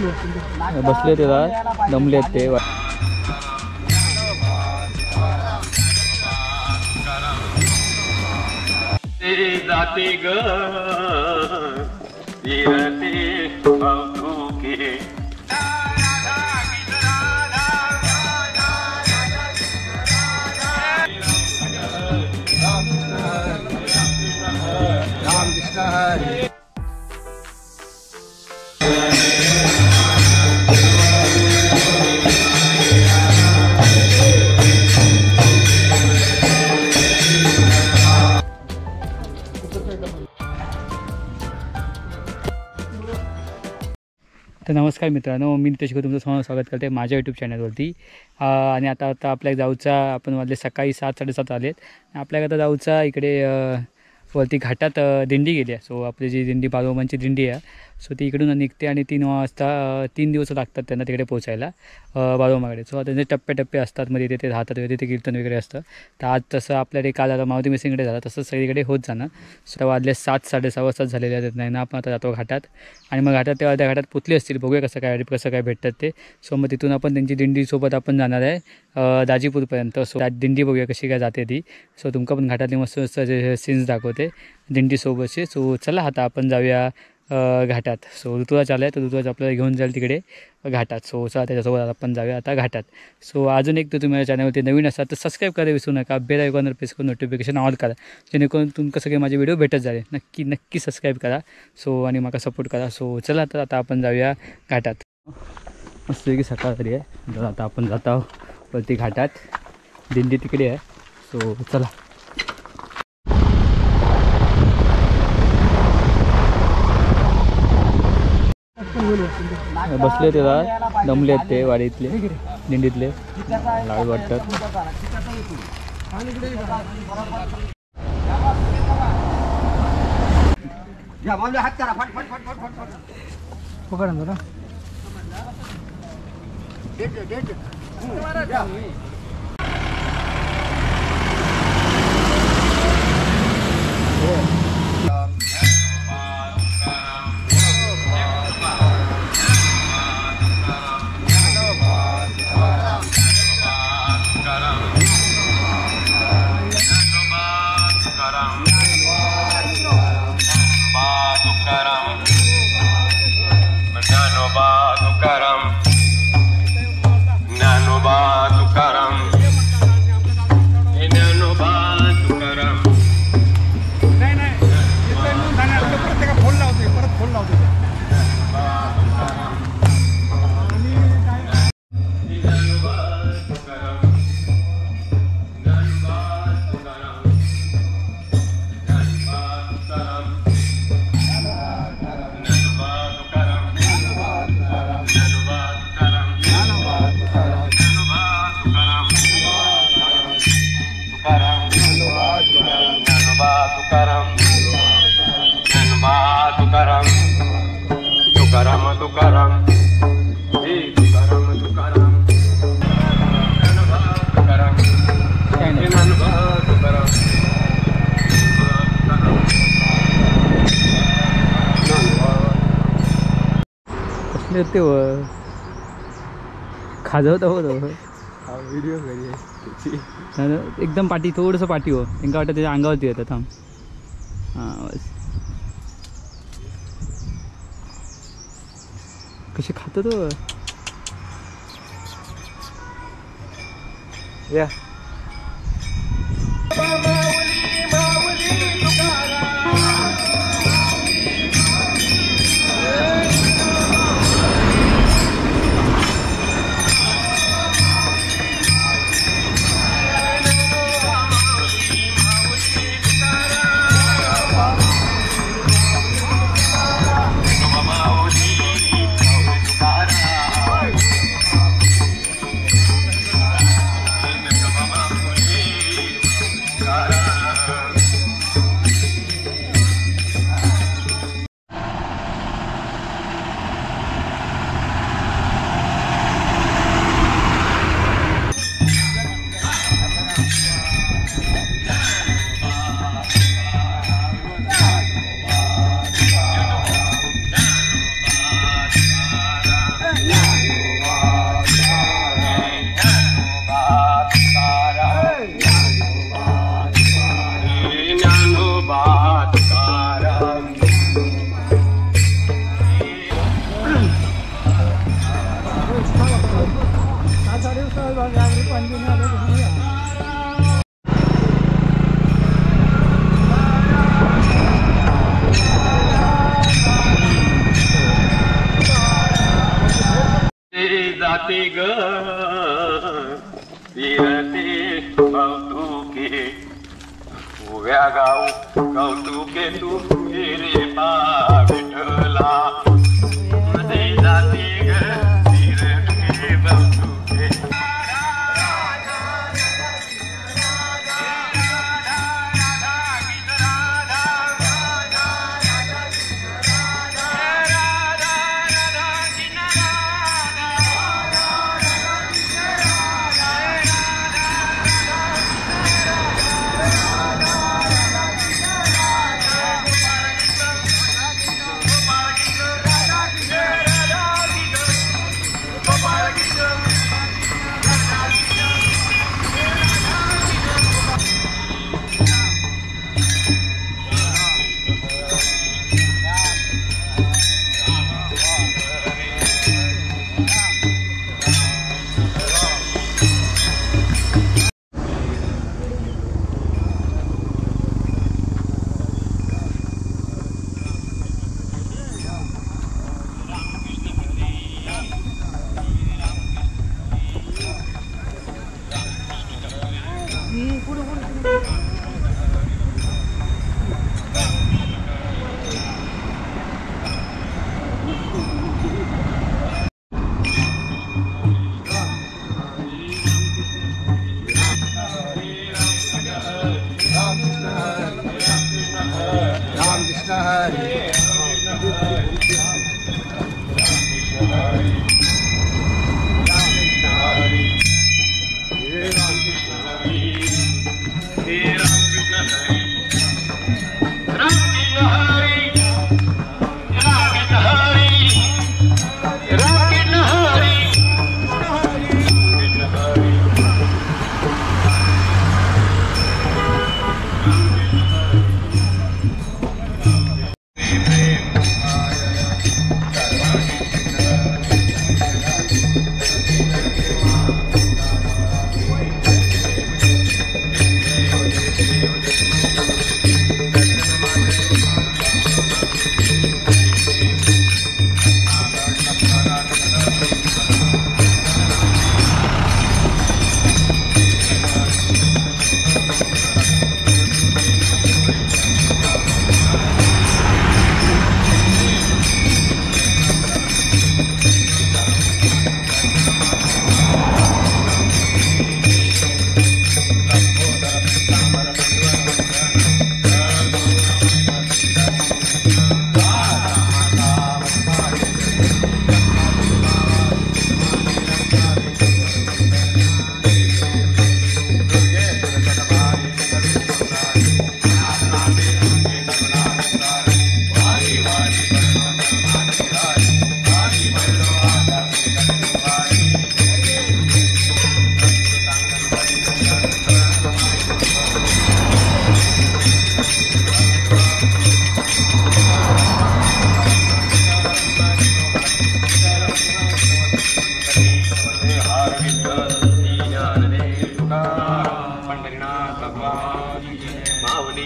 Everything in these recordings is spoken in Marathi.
बसले तेव्हा दमले आहेत ते. जाते ग फिरते कौतुके रामकृष्ण हरी. तर नमस्कार मित्रांनो, मी नितेश तुमचं स्वागत करते माझ्या यूट्यूब चॅनलवरती. आणि आता आपल्या जाऊचा आपण वाजले सकाळी 7-7:30 आलेत. आपल्याकडे जाऊचा इकडे वरती घाटात दिंडी गेली आहे. सो आपली जी दिंडी बाळूमामांची दिंडी आहे, सो ती इकडून निघते आणि 3 वाजता 3 दिवस लागतात त्यांना तिकडे पोचायला बाळूमामाकडे. सो त्यांचे टप्पे असतात, मध्ये तिथे राहतात वगैरे, तिथे कीर्तन वगैरे असतं. तर आज तसं आपल्याकडे काल आता मारुती मिसिंगकडे झालं, तसं सगळीकडे होत जाणं. सो वाजले 7-6:30 वाजता झालेले आहेत. नाही ना आपण आता जातो घाटात, आणि मग घाटात ते अर्ध्या घाटात पोचले असतील, बघूया कसं काय भेटतात ते. सो मग तिथून आपण त्यांची दिंडीसोबत आपण जाणार आहे दाजीपूरपर्यंत. सो त्यात दिंडी बघूया कशी काय जाते ती. सो तुमका पण घाटातले मस्त सीन्स दाखवते दिंडीसोबतचे. सो चला आता आपण जाऊया घाटात. सो ऋतुराज आला आहे, तर ऋतुराज आपल्याला घेऊन जाईल तिकडे घाटात. सो चला त्याच्यासोबत आपण जाऊया आता घाटात. सो अजून एक तर तुम्ही माझ्या चॅनलवरती नवीन असाल तर सबस्क्राईब करायला विसरू नका, बेल आयकॉनवर प्रेस करून नोटिफिकेशन ऑन करा, जेणेकरून तुमचं सगळे माझे व्हिडिओ भेटत झाले. नक्की सबस्क्राईब करा. सो आणि मला सपोर्ट करा. सो चला तर आता आपण जाऊया घाटात. मस्त की सकाळ तरी आहे. तर आता आपण जात आहोत वरती घाटात, दिंडी तिकडे आहे. सो चला. बसले तेव्हा दमले आहेत ते वाडीतले दिंडीतले, लाड वाटतात. ते खाजवत होतो व्हिडिओ एकदम पाठी, थोडंसं पाठी हो, त्यांना वाटतं त्याच्या अंगावरती येतं. थांब. हां बस. कसे खातो तो या. Cara जाती ग फिरते कौतुके उभ्या गाव कौतुके तू फिरे पा विठला मध्ये जाती ग फिरते कौतुके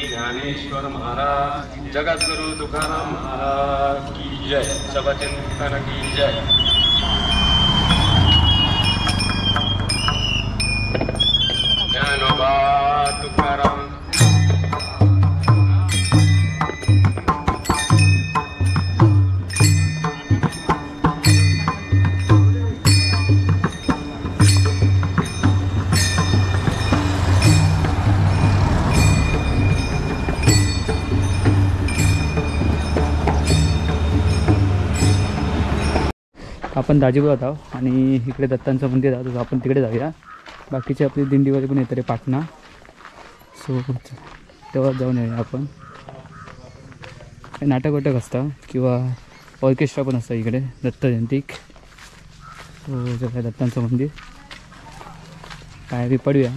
ज्ञानेश्वर महाराज जगद्गुरु तुकाराम महाराज की जय सबचिंतन की जय। ज्ञानोबा तुकाराम आपण दाजीपुरात आहोत आणि इकडे दत्तांचं मंदिर आहे, तर आपण तिकडे जाऊया। बाकीचे आपली दिंडीवाले पण येतात रे पाटणा, सो तेव्हा जाऊन येऊया आपण। नाटक वाटक असतं किंवा ऑर्केस्ट्रा पण असतं इकडे दत्त जयंतीक। सो जर दत्तांचं मंदिर काय पडूया।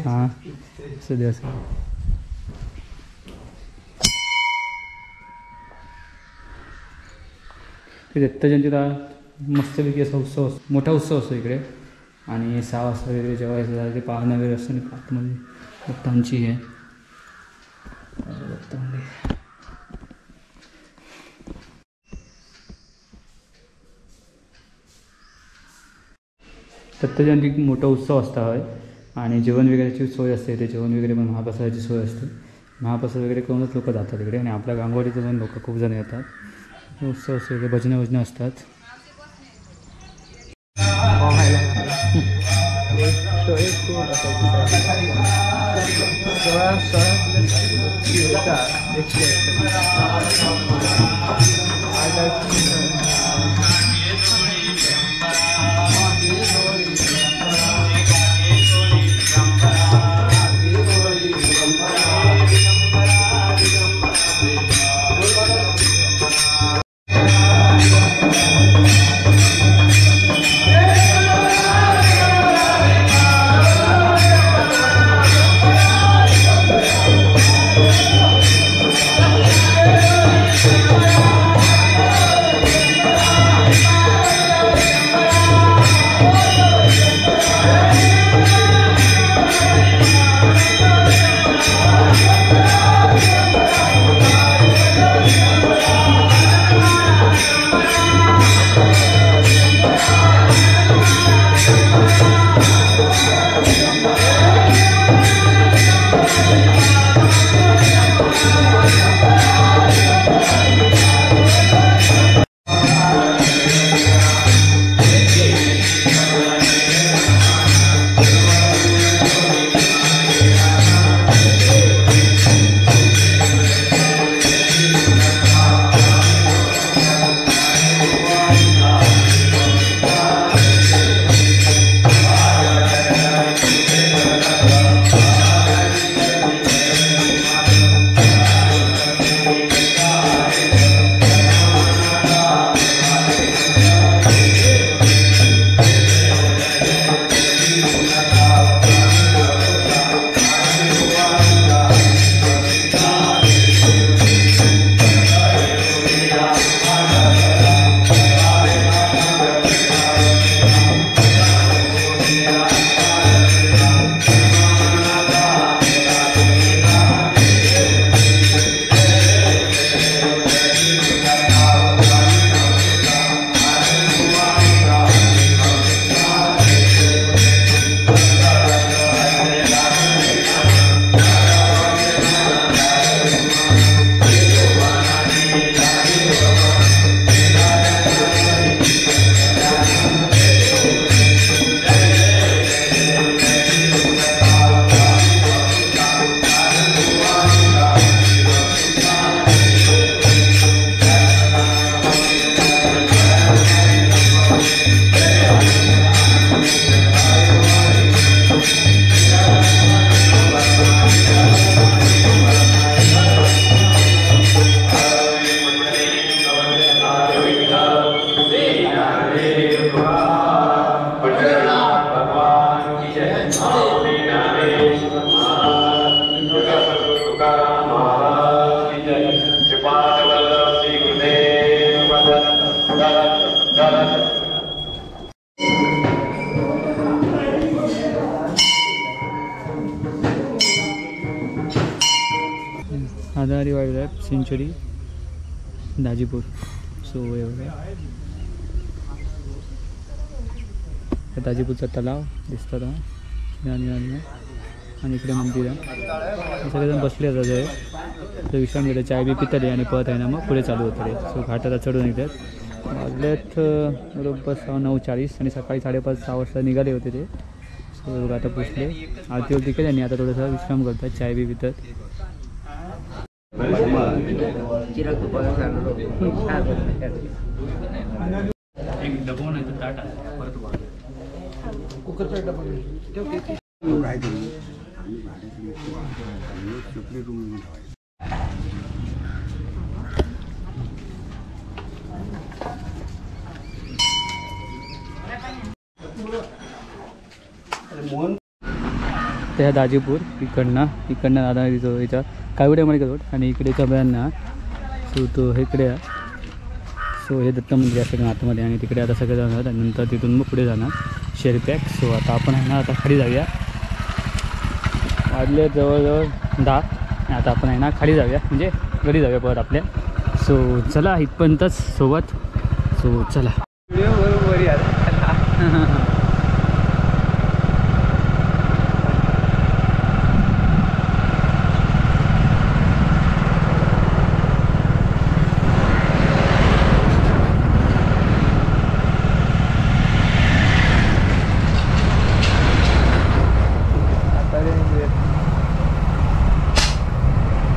हां सध्या असं दत्त जयंतीला मस्तपैकी असा उत्सव असतो, मोठा उत्सव असतो इकडे। आणि 6 वाजता वगैरे जेव्हा ते पाहणं वगैरे असतं आणि आतमध्ये दत्तांची आहे दत्तजयंती मोठा उत्सव असता होय आणि जेवण वगैरेची सोय असते. ते जेवण वगैरे पण महाप्रसादाची सोय असते. महाप्रसाद वगैरे करूनच लोक जातात तिकडे आणि आपल्या गांगोडीतून पण लोक खूप जण येतात. उत्सव असते ते भजनं वजनं असतात. आधारी wildlife sanctuary Dajipur. So एवढं दाजीपूरचा तलाव दिसतात आणि इकडे मंदिर आहे. सगळेजण बसले जातात तर विश्राम घेतात, चाय बी पितले आणि पळत आहे ना मग पुढे चालू होतं रे. सो घाटाला चढून येतात. वाजलेत बरोबर 9:40 आणि सकाळी 5:30-6 वाजता निघाले होते ते. सो आता पोचले. आरती वरती केली आणि आता थोडंसं विश्राम करतात, चाय बी पितात. एक डबो नाही तर ताट आहे परत कुकरचा डबा काय करू त्या दाजीपूर इकडनं दादा तिथं याच्या कावड्यामध्ये रोड आणि इकडे कब्यांना सो तो इकडे आहे. सो हे दत्त मंदिर आहे सगळं आतमध्ये आणि तिकडे आता सगळे जाणार आणि नंतर तिथून मग पुढे जाणार शेरपॅक. सो आता आपण आहे ना आता खाली जाऊया. वाजले जवळजवळ 10 आता आपण आहे ना खाली जाऊया म्हणजे घरी जाऊया परत आपल्या. सो चला इथपर्यंतच सोबत. सो चला. बरोबर यार.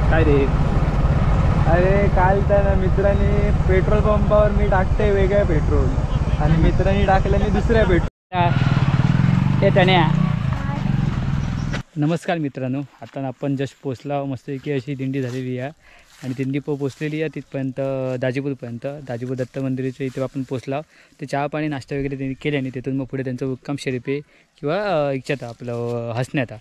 काय रे. अरे काल त्या मित्राने पेट्रोल पंपावर मी टाकते वेगळ्या पेट्रोल आणि मित्रांनी टाकल्याने दुसऱ्या पेट्रोल. हे तण्या. नमस्कार मित्रांनो. आता आपण जस्ट पोचला मस्तपैकी अशी दिंडी झालेली आहे आणि दिंडी पोचलेली आहे तिथपर्यंत दाजीपूरपर्यंत. दाजीपूर दत्त मंदिराच्या इथे आपण पोचला. ते चहा पाणी नाश्ता वगैरे त्यांनी केले आणि तिथून मग पुढे त्यांचं मुक्काम शरीफे किंवा इच्छाता आपलं हसण्याता.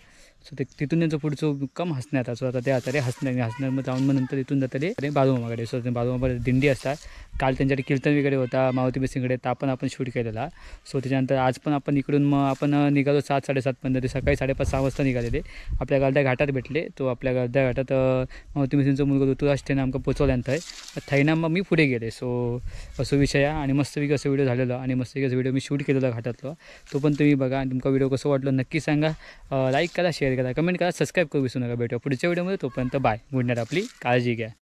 सो ते तिथून त्यांचं पुढचं मुक्काम हसण्यात. सो आता ते आता रे हसण्यात मग जाऊन मग नंतर तिथून जातं ते बाळूमामाकडे. सो बाळूमामाकडे दिंडी असतात. काल त्यांच्याकडे कीर्तन वगैरे होता मारुती बेसिंगकडे, तर आपण शूट केलेला. सो त्याच्यानंतर आज पण आपण इकडून मग आपण निघालो 7-7:30 ते सकाळी 5:30-6 वाजता निघालेले. आपल्या गार्ध्या घाटात भेटले. तो आपल्या गार्ध्या घाटात मारुती बेसिंगचा मुलगा ऋतुराज त्यानं आमका पोचवल्यानंतर थैना मग मी पुढे गेले. सो असं विषय आहे आणि मस्तपैकी असं व्हिडिओ झालेला आणि मस्तपैकी असं व्हिडिओ मी शूट केलेला घाटातला. तो पण तुम्ही बघा आणि तुमचा व्हिडिओ कसं वाटलं नक्की सांगा. लाईक करा, शेअर करा, कमेंट करा, सबस्क्राईब करू विसरू नका. भेटूया पुढच्या व्हिडिओमध्ये. तोपर्यंत बाय. Good night. आपली काळजी घ्या.